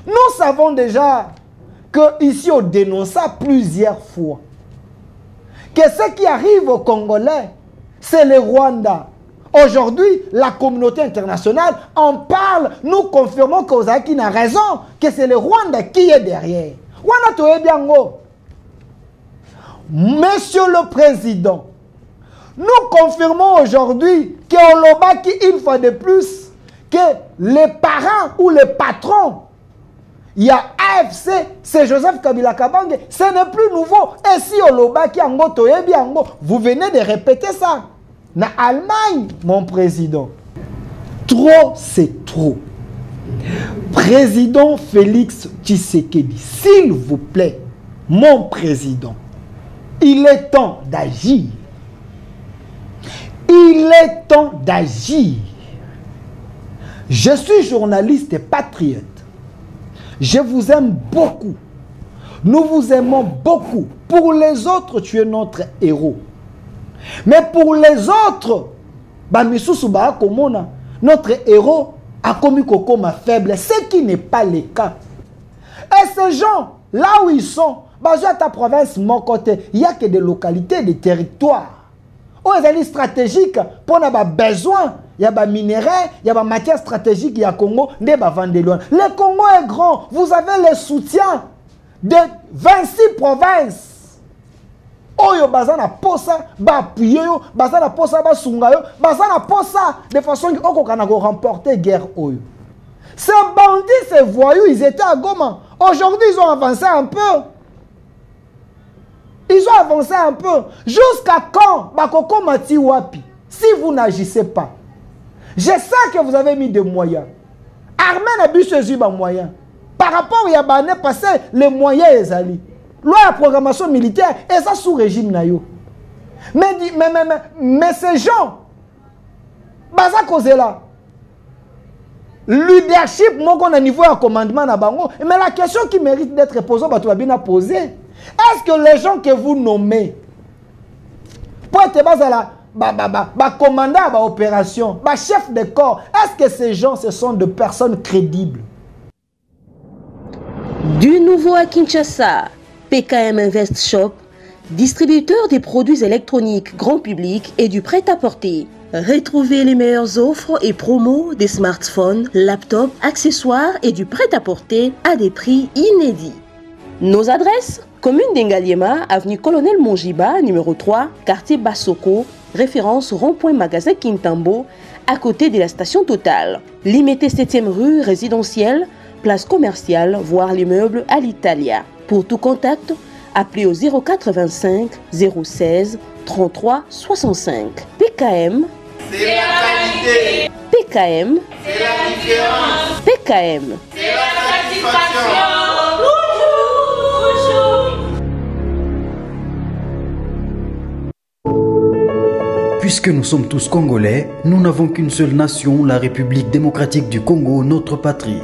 Nous savons déjà que ici on dénonce ça plusieurs fois. Que ce qui arrive aux Congolais, c'est le Rwanda. Aujourd'hui, la communauté internationale en parle. Nous confirmons qu'Ozaki n'a raison, que c'est le Rwanda qui est derrière. Monsieur le Président, nous confirmons aujourd'hui qu'Olobaki, une fois de plus, que les parents ou les patrons, il y a AFC, c'est Joseph Kabila Kabange, ce n'est plus nouveau. Et si Olobaki Ango Toyebi Ango, vous venez de répéter ça. Na Allemagne, mon président. Trop, c'est trop. Président Félix Tshisekedi, s'il vous plaît, mon président, il est temps d'agir. Il est temps d'agir. Je suis journaliste et patriote. Je vous aime beaucoup. Nous vous aimons beaucoup. Pour les autres, tu es notre héros. Mais pour les autres, notre héros a commis Kokoma faible, ce qui n'est pas le cas. Et ces gens, là où ils sont, dans ta province, mon côté, il n'y a que des localités, des territoires. Où ils sont stratégiques pour nos besoins. Il y a des minéraux, il y a des matières stratégiques, il y a Congo, le Congo est grand. Vous avez le soutien de 26 provinces. Oyo bazana posa ba appuyer yo bazana posa ba sunga yo bazana posa de façon que okokana ko remporter guerre oyo. Ces bandits, ces voyous, ils étaient à Goma. Aujourd'hui, ils ont avancé un peu. Ils ont avancé un peu. Jusqu'à quand bakoko mati wapi? Si vous n'agissez pas. Je sais que vous avez mis des moyens. Armée n'a bu saisi des moyens. Par rapport à Yabane passé, les moyens les alliés. Loi de programmation militaire, et ça sous régime nayo. Mais ces gens, baza cause là. Leadership, moi qu'on a niveau de commandement na bango. Mais la question qui mérite d'être posée, bah tu vas bien poser. Est-ce que les gens que vous nommez, pour être basala, commandant à opération, chef de corps, est-ce que ces gens, ce sont de personnes crédibles? Du nouveau à Kinshasa, PKM Invest Shop, distributeur des produits électroniques grand public et du prêt-à-porter. Retrouvez les meilleures offres et promos des smartphones, laptops, accessoires et du prêt-à-porter à des prix inédits. Nos adresses: commune d'Engaliema, avenue Colonel Mongiba, numéro 3, quartier Bassoko, référence rond-point magasin Kintambo, à côté de la station Total. Limité 7e rue résidentielle, place commerciale, voire l'immeuble à l'Italia. Pour tout contact, appelez au 085 016 33 65. PKM, c'est la qualité. PKM, c'est la différence. PKM, c'est la satisfaction. Puisque nous sommes tous Congolais, nous n'avons qu'une seule nation, la République démocratique du Congo, notre patrie.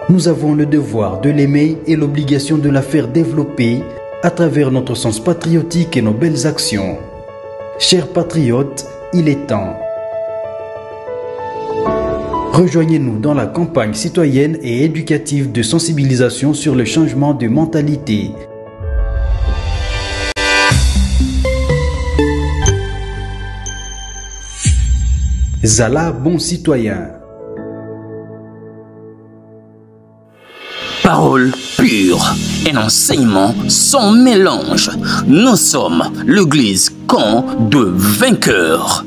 Nous avons le devoir de l'aimer et l'obligation de la faire développer à travers notre sens patriotique et nos belles actions. Chers patriotes, il est temps. Rejoignez-nous dans la campagne citoyenne et éducative de sensibilisation sur le changement de mentalité. Zala bon citoyen. Parole pure, un enseignement sans mélange. Nous sommes l'église camp de vainqueurs.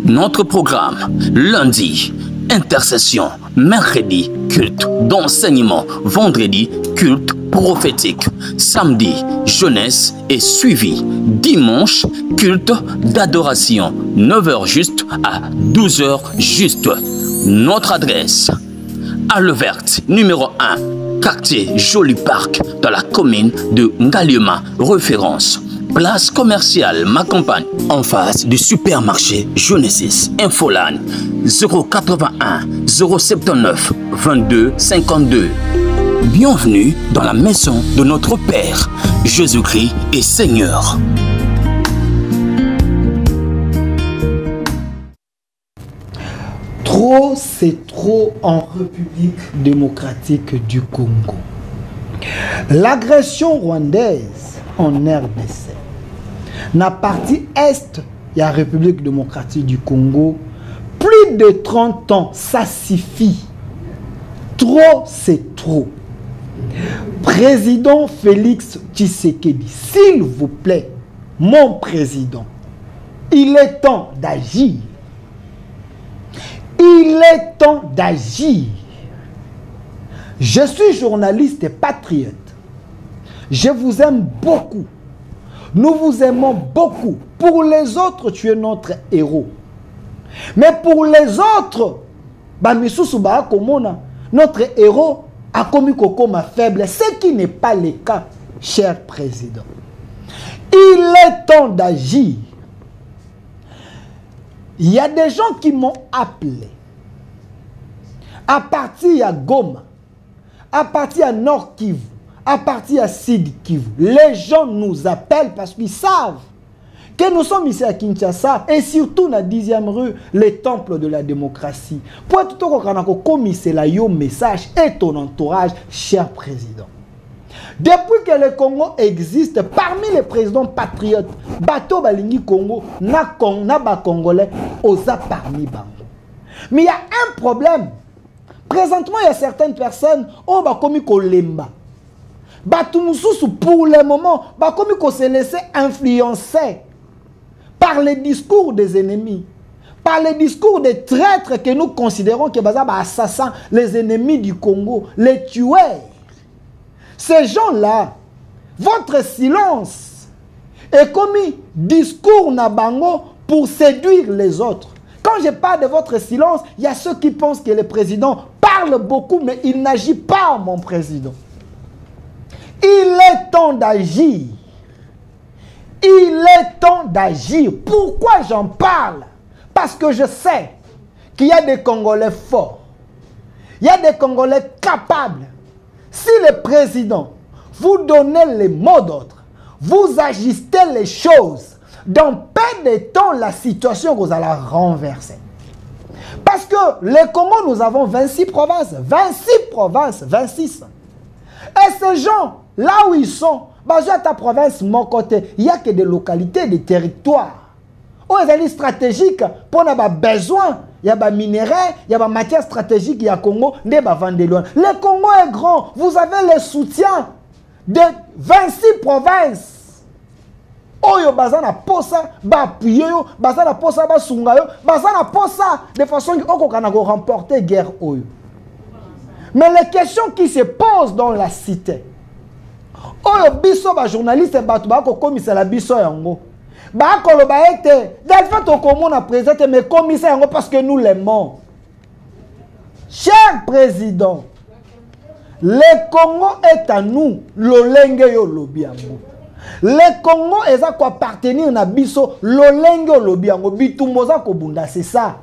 Notre programme, lundi, intercession, mercredi, culte d'enseignement, vendredi, culte prophétique, samedi, jeunesse et suivi, dimanche, culte d'adoration, 9h juste à 12h juste. Notre adresse, Halle Verte, numéro 1, quartier Joli Parc, dans la commune de Ngaliema, référence. Place commerciale Ma Campagne, en face du supermarché Genesis. Infoline 081 079 22 52. Bienvenue dans la maison de notre Père. Jésus-Christ est Seigneur. Trop, c'est trop en République démocratique du Congo. L'agression rwandaise en RDC, na partie est de la République démocratique du Congo, plus de 30 ans, ça suffit. Trop, c'est trop. Président Félix Tshisekedi, s'il vous plaît, mon président, il est temps d'agir. Il est temps d'agir. Je suis journaliste et patriote. Je vous aime beaucoup. Nous vous aimons beaucoup. Pour les autres, tu es notre héros. Mais pour les autres, notre héros a commis ma faible. Ce qui n'est pas le cas, cher président. Il est temps d'agir. Il y a des gens qui m'ont appelé. À partir de Goma, à partir de Nord Kivu, à partir de Sud Kivu, les gens nous appellent parce qu'ils savent que nous sommes ici à Kinshasa et surtout dans la 10e rue, le temple de la démocratie. Pour tout le monde, comme c'est là, un message et ton entourage, cher président. Depuis que le Congo existe, parmi les présidents patriotes, Bato Balingi Congo, na ba Congolais, osa parmi bango. Mais il y a un problème. Présentement, il y a certaines personnes, oh, bah, comme Kolemba. Pour le moment, bah, comme se laisser influencer par les discours des ennemis, par les discours des traîtres que nous considérons que bah, assassins, les ennemis du Congo, les tueurs. Ces gens-là, votre silence est comme discours nabango pour séduire les autres. Quand je parle de votre silence, il y a ceux qui pensent que le président parle beaucoup, mais il n'agit pas, mon président. Il est temps d'agir. Il est temps d'agir. Pourquoi j'en parle? Parce que je sais qu'il y a des Congolais forts. Il y a des Congolais capables. Si le président vous donnez les mots d'ordre, vous agissez les choses, dans peu de temps, la situation vous allez renverser. Parce que le Congo, nous avons 26 provinces. 26 provinces, 26. Et ces gens, là où ils sont, à ta province, mon côté, il n'y a que des localités, des territoires. Où ils sont stratégiques pour nos besoins. Il y a des minéraux, il y a des matières stratégiques, il y a Congo, le Congo est grand. Vous avez le soutien de 26 provinces. Oyo bazana posa ba appuyer yo bazana posa ba sunga yo bazana posa de façon qu'on kana remporter guerre oyo. Mais les questions qui se posent dans la cité. Oyo biso ba journaliste batu ba ko komisa la biso yango. Ba ko lo ba ete d'alfa to komona président mais komisa yango parce que nous l'aimons. Cher président, le Congo est à nous, l'olenge yo lobi yango. Le Congo est à quoi appartenir à biso l'olenge yo lobi yango bitumoza ko bunda, c'est ça.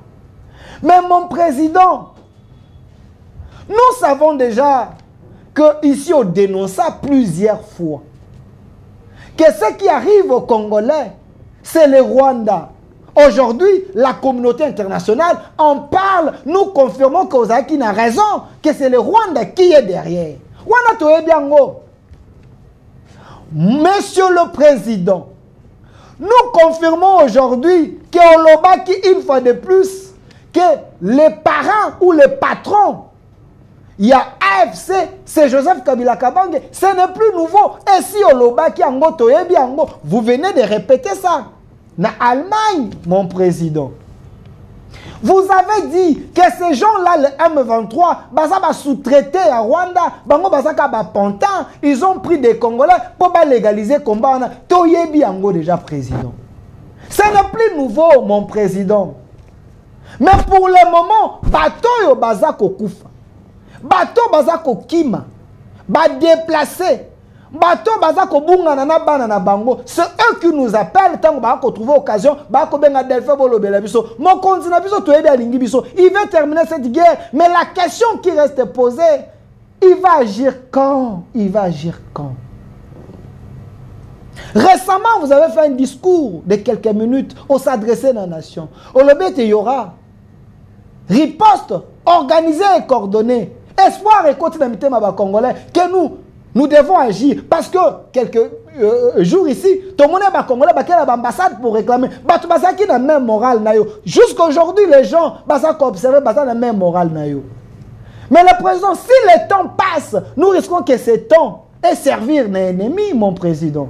Mais mon président, nous savons déjà que ici on dénonce ça plusieurs fois. Que ce qui arrive aux Congolais, c'est le Rwanda. Aujourd'hui, la communauté internationale en parle. Nous confirmons que Ozaki n'a raison, que c'est le Rwanda qui est derrière. Rwanda to ebiango. Monsieur le Président, nous confirmons aujourd'hui qu'on l'obaki une fois de plus que les parents ou les patrons, il y a AFC, c'est Joseph Kabila Kabange, ce n'est plus nouveau. Et si on l'obaki ango toyebi ango, vous venez de répéter ça. Na Allemagne, mon président. Vous avez dit que ces gens-là, le M23, baza ba sous-traité à Rwanda, bango baza ka ba pontant, ils ont pris des Congolais pour ba légaliser combat. Toyebi ango déjà président. Ce n'est plus nouveau, mon président. Mais pour le moment, bato yo baza ko kufa. Bato baza ko kima. Ba déplacer. Bato baza ko bunga na bana na bango, c'est eux qui nous appellent tant ba ko trouver occasion ba ko benga delfe bolobela biso mon continent biso to ebi alingi biso. Il veut terminer cette guerre, mais la question qui reste posée, il va agir quand? Il va agir quand? Récemment, vous avez fait un discours de quelques minutes, on s'adressait à la nation. Au lobby il y aura riposte organisée et coordonnée. Espoir et continuité ma Congolais que nous devons agir parce que quelques jours ici, tout le monde est Congolais qui a l'ambassade pour réclamer. Qui a même morale jusqu'à aujourd'hui les gens observer la même morale Mais le président, si le temps passe, nous risquons que ce temps ait servir un ennemi, mon président.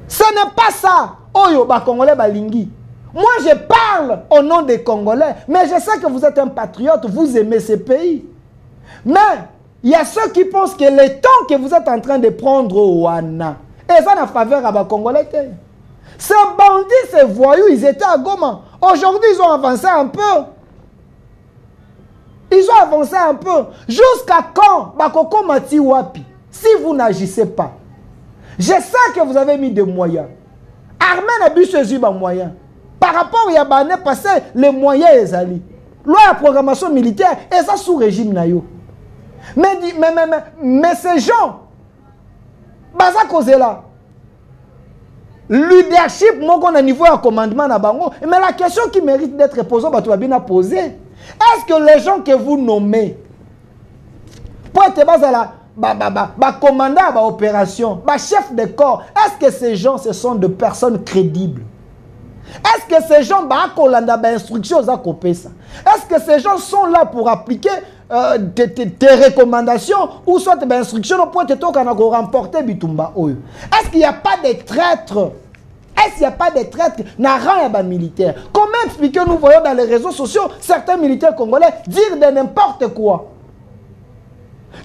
Ce n'est pas ça. Oyo Congolais balingi. Moi je parle au nom des Congolais, mais je sais que vous êtes un patriote, vous aimez ce pays. Mais il y a ceux qui pensent que le temps que vous êtes en train de prendre au Wana, et ça n'a faveur à les Congolais. Ces bandits, ces voyous, ils étaient à Goma. Aujourd'hui, ils ont avancé un peu. Ils ont avancé un peu. Jusqu'à quand Bakoko Mati Wapi? Si vous n'agissez pas. Je sais que vous avez mis des moyens. Armée n'a bu ce moyens. Par rapport à Yabane, passé les moyens les alliés. Loi de programmation militaire, et ça sous régime Nayo. Mais ces gens, baza cause là. Leadership, moi qu'on a niveau de commandement na bango. Mais la question qui mérite d'être posée, bien posée. Est-ce que les gens que vous nommez, pour être commandant d'opération, chef de corps, est-ce que ces gens, ce sont des personnes crédibles? Est-ce que ces gens instructions est-ce que ces gens sont là pour appliquer tes recommandations ou soit tes instructions pour te remporter Bitumba Oyo? Est-ce qu'il n'y a pas de traîtres? Est-ce qu'il n'y a pas de traîtres dans le rang militaire? Comment expliquer, nous voyons dans les réseaux sociaux certains militaires congolais dire de n'importe quoi?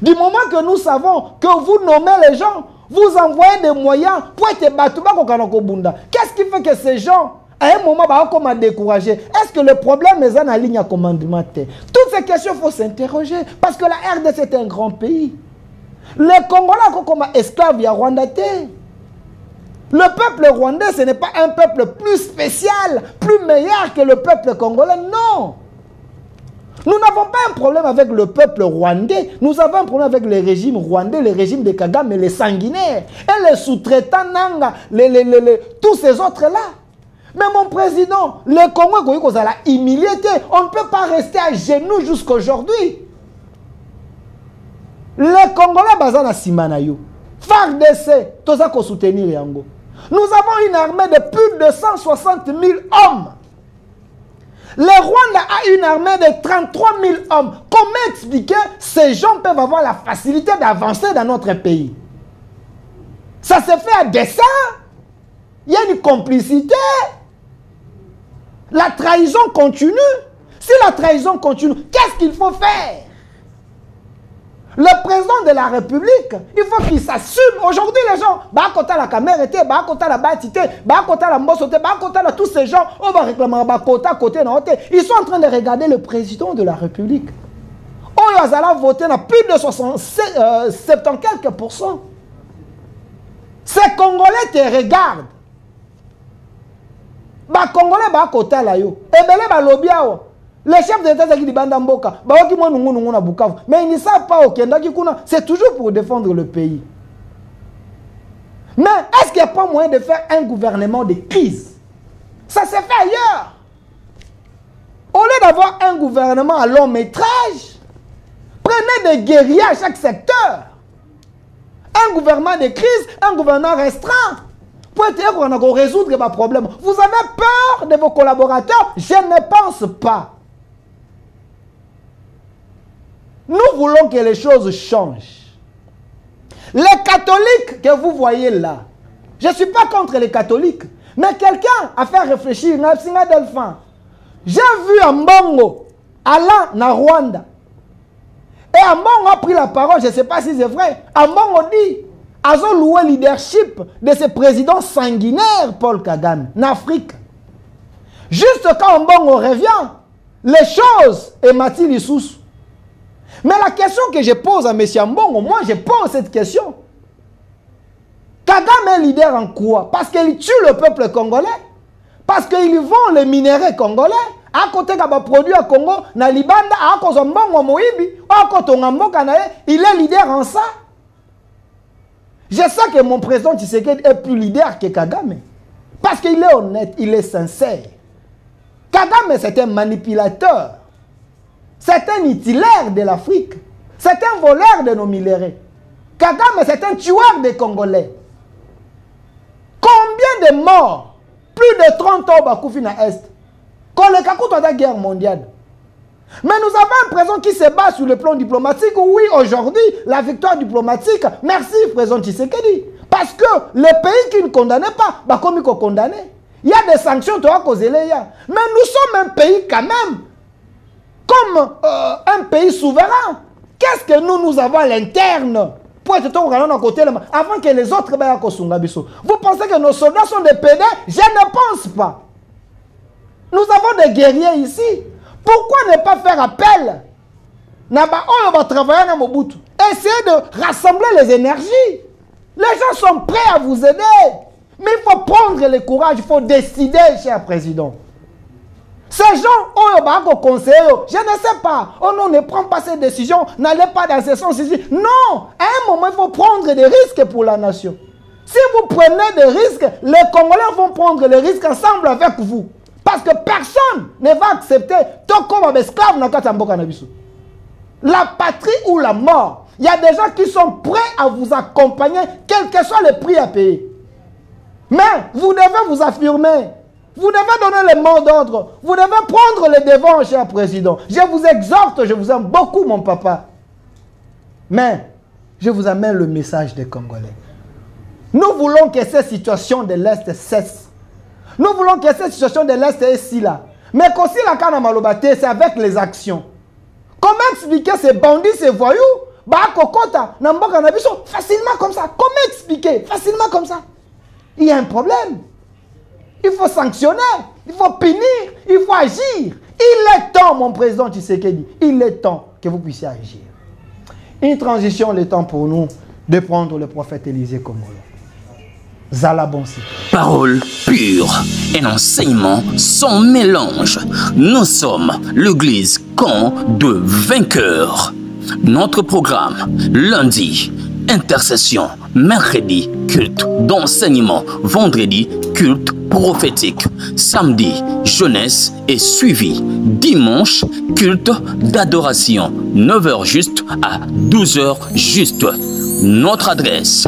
Du moment que nous savons que vous nommez les gens, vous envoyez des moyens pour être battuba kokanokobunda. Qu'est-ce qui fait que ces gens, à un moment, comment décourager? Est-ce que le problème est dans la ligne à commandement? Toutes ces questions, il faut s'interroger. Parce que la RDC est un grand pays. Les Congolais sont comme esclaves à Rwanda. Le peuple rwandais, ce n'est pas un peuple plus spécial, plus meilleur que le peuple congolais. Non. Nous n'avons pas un problème avec le peuple rwandais. Nous avons un problème avec le régime rwandais, le régime de Kagame, les sanguinaires. Et les sous-traitants, tous ces autres-là. Mais mon président, le Congo est humilié. On ne peut pas rester à genoux jusqu'à aujourd'hui. Les Congolais basés na Simanayo. FARDC, tout ça qu'on soutenir Yango. Nous avons une armée de plus de 160 000 hommes. Le Rwanda a une armée de 33 000 hommes. Comment expliquer que ces gens peuvent avoir la facilité d'avancer dans notre pays? Ça se fait à dessein. Il y a une complicité. La trahison continue. Si la trahison continue, qu'est-ce qu'il faut faire? Le président de la République, il faut qu'il s'assume. Aujourd'hui, les gens, la caméra, la batité, la mossoté, tous ces gens, on va réclamer ils sont en train de regarder le président de la République. Oh, ils ont voté dans plus de 70 quelques %. Ces Congolais te regardent. Congolais, les chefs d'État qui disent mais ils ne savent pas au Kenya, c'est toujours pour défendre le pays. Mais est-ce qu'il n'y a pas moyen de faire un gouvernement de crise? Ça se fait ailleurs. Au lieu d'avoir un gouvernement à long métrage, prenez des guerriers à chaque secteur. Un gouvernement de crise, un gouvernement restreint. Pour résoudre les problèmes. Vous avez peur de vos collaborateurs? Je ne pense pas. Nous voulons que les choses changent. Les catholiques que vous voyez là, je ne suis pas contre les catholiques, mais quelqu'un a fait réfléchir. J'ai vu Ambongo allant en Rwanda. Et Ambongo a pris la parole, je ne sais pas si c'est vrai. Ambongo dit, ils ont loué le leadership de ce président sanguinaire, Paul Kagame, en Afrique. Juste quand Ambongo revient, les choses émaillent les sous. Mais la question que je pose à M. Ambongo, moi je pose cette question. Kagame est leader en quoi? Parce qu'il tue le peuple congolais? Parce qu'il vend les minéraux congolais? À côté de produit à Congo, na Libanda, à cause de Mbongo Moïbi, à côté de Mbongo Kanae, il est leader en ça. Je sais que mon président Tshisekedi est plus leader que Kagame. Parce qu'il est honnête, il est sincère. Kagame, c'est un manipulateur. C'est un itilaire de l'Afrique. C'est un voleur de nos minéraux. Kagame, c'est un tueur des Congolais. Combien de morts? Plus de 30 ans Bakoufi na Est. Quand le Kakout a la guerre mondiale. Mais nous avons un président qui se bat sur le plan diplomatique. Oui, aujourd'hui, la victoire diplomatique. Merci, président Tshisekedi. Parce que les pays qui ne condamnaient pas, bah, comme ils ont condamné. Il y a des sanctions, tu as causé les gars. Mais nous sommes un pays quand même. Comme un pays souverain. Qu'est-ce que nous avons à l'interne? Pour être à côté, avant que les autres vous pensez que nos soldats sont des pédés? Je ne pense pas. Nous avons des guerriers ici. Pourquoi ne pas faire appel? Essayez de rassembler les énergies. Les gens sont prêts à vous aider. Mais il faut prendre le courage, il faut décider, cher président. Ces gens, conseiller, je ne sais pas. Oh non, ne prends pas ces décisions, n'allez pas dans ce sens ici. Non, à un moment, il faut prendre des risques pour la nation. Si vous prenez des risques, les Congolais vont prendre les risques ensemble avec vous. Parce que personne ne va accepter tout comme esclave dans la patrie ou la mort. Il y a des gens qui sont prêts à vous accompagner, quel que soit le prix à payer. Mais vous devez vous affirmer. Vous devez donner les mots d'ordre. Vous devez prendre les devants, cher président. Je vous exhorte, je vous aime beaucoup, mon papa. Mais, je vous amène le message des Congolais. Nous voulons que cette situation de l'Est cesse. Nous voulons que cette situation de l'Est est ici là. Mais qu'aussi la canne à Malobate, c'est avec les actions. Comment expliquer ces bandits, ces voyous, facilement comme ça? Comment expliquer? Facilement comme ça. Il y a un problème. Il faut sanctionner, il faut punir, il faut agir. Il est temps, mon président Tshisekedi, il est temps que vous puissiez agir. Une transition, il est temps pour nous de prendre le prophète Élisée Congolais. Zala Bonsi. Parole pure, un enseignement sans mélange. Nous sommes l'église camp de vainqueurs. Notre programme, lundi, intercession, mercredi, culte d'enseignement, vendredi, culte prophétique, samedi, jeunesse et suivi, dimanche, culte d'adoration, 9h juste à 12h juste. Notre adresse,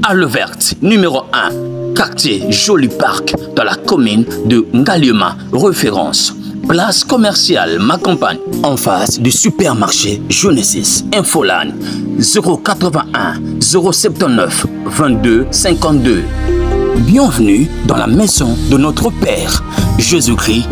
Halle Verte, numéro 1, quartier Joli Parc, dans la commune de Ngaliema, référence. Place commerciale Ma Campagne, en face du supermarché Genesis Infoline, 081 079 22 52. Bienvenue dans la maison de notre Père, Jésus-Christ.